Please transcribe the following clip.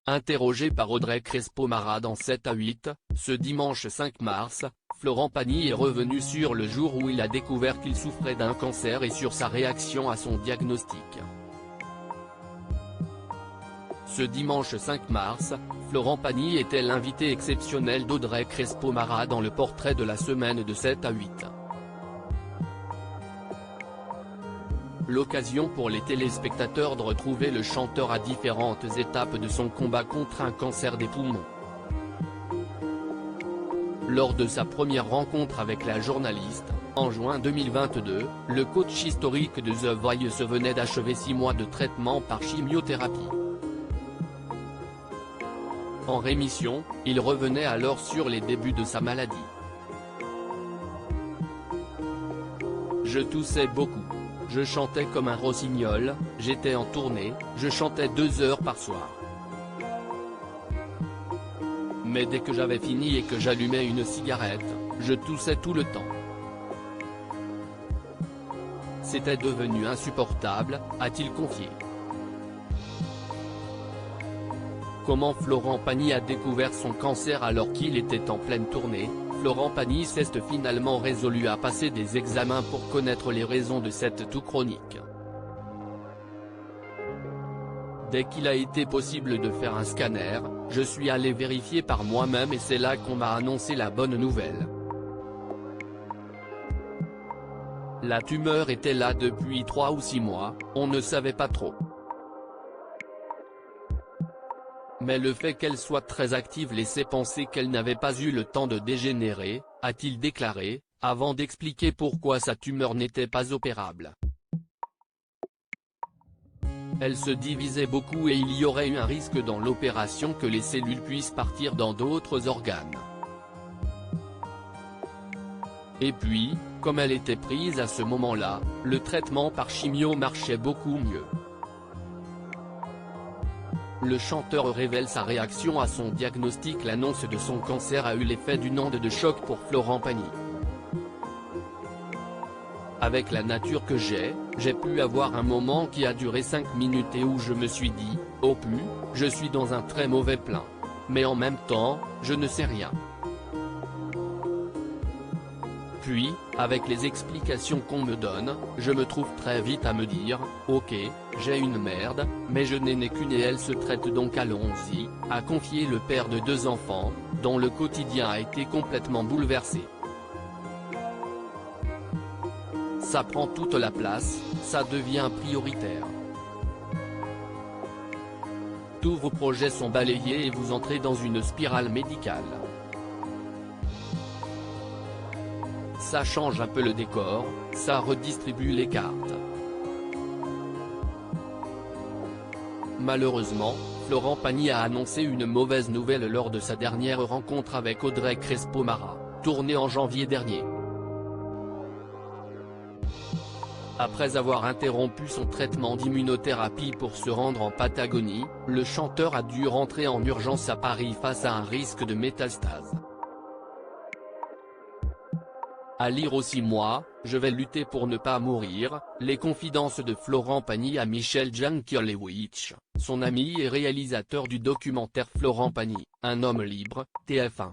Interrogé par Audrey Crespo-Mara dans 7 à 8, ce dimanche 5 mars, Florent Pagny est revenu sur le jour où il a découvert qu'il souffrait d'un cancer et sur sa réaction à son diagnostic. Ce dimanche 5 mars, Florent Pagny était l'invité exceptionnel d'Audrey Crespo-Mara dans le portrait de la semaine de 7 à 8. L'occasion pour les téléspectateurs de retrouver le chanteur à différentes étapes de son combat contre un cancer des poumons. Lors de sa première rencontre avec la journaliste, en juin 2022, le coach historique de The Voice venait d'achever 6 mois de traitement par chimiothérapie. En rémission, il revenait alors sur les débuts de sa maladie. Je toussais beaucoup. Je chantais comme un rossignol, j'étais en tournée, je chantais 2 heures par soir. Mais dès que j'avais fini et que j'allumais une cigarette, je toussais tout le temps. C'était devenu insupportable, a-t-il confié. Comment Florent Pagny a découvert son cancer alors qu'il était en pleine tournée? Florent Pagny s'est finalement résolu à passer des examens pour connaître les raisons de cette toux chronique. Dès qu'il a été possible de faire un scanner, je suis allé vérifier par moi-même et c'est là qu'on m'a annoncé la bonne nouvelle. La tumeur était là depuis 3 ou 6 mois, on ne savait pas trop. Mais le fait qu'elle soit très active laissait penser qu'elle n'avait pas eu le temps de dégénérer, a-t-il déclaré, avant d'expliquer pourquoi sa tumeur n'était pas opérable. Elle se divisait beaucoup et il y aurait eu un risque dans l'opération que les cellules puissent partir dans d'autres organes. Et puis, comme elle était prise à ce moment-là, le traitement par chimio marchait beaucoup mieux. Le chanteur révèle sa réaction à son diagnostic. L'annonce de son cancer a eu l'effet d'une onde de choc pour Florent Pagny. Avec la nature que j'ai pu avoir un moment qui a duré 5 minutes et où je me suis dit, oh pu, je suis dans un très mauvais plan. Mais en même temps, je ne sais rien. Puis, avec les explications qu'on me donne, je me trouve très vite à me dire, ok, j'ai une merde, mais je n'ai qu'une et elle se traite donc allons-y, a confié le père de 2 enfants, dont le quotidien a été complètement bouleversé. Ça prend toute la place, ça devient prioritaire. Tous vos projets sont balayés et vous entrez dans une spirale médicale. Ça change un peu le décor, ça redistribue les cartes. Malheureusement, Florent Pagny a annoncé une mauvaise nouvelle lors de sa dernière rencontre avec Audrey Crespo-Mara, tournée en janvier dernier. Après avoir interrompu son traitement d'immunothérapie pour se rendre en Patagonie, le chanteur a dû rentrer en urgence à Paris face à un risque de métastase. À lire aussi moi, je vais lutter pour ne pas mourir, les confidences de Florent Pagny à Michel Jankiewicz, son ami et réalisateur du documentaire Florent Pagny, un homme libre, TF1.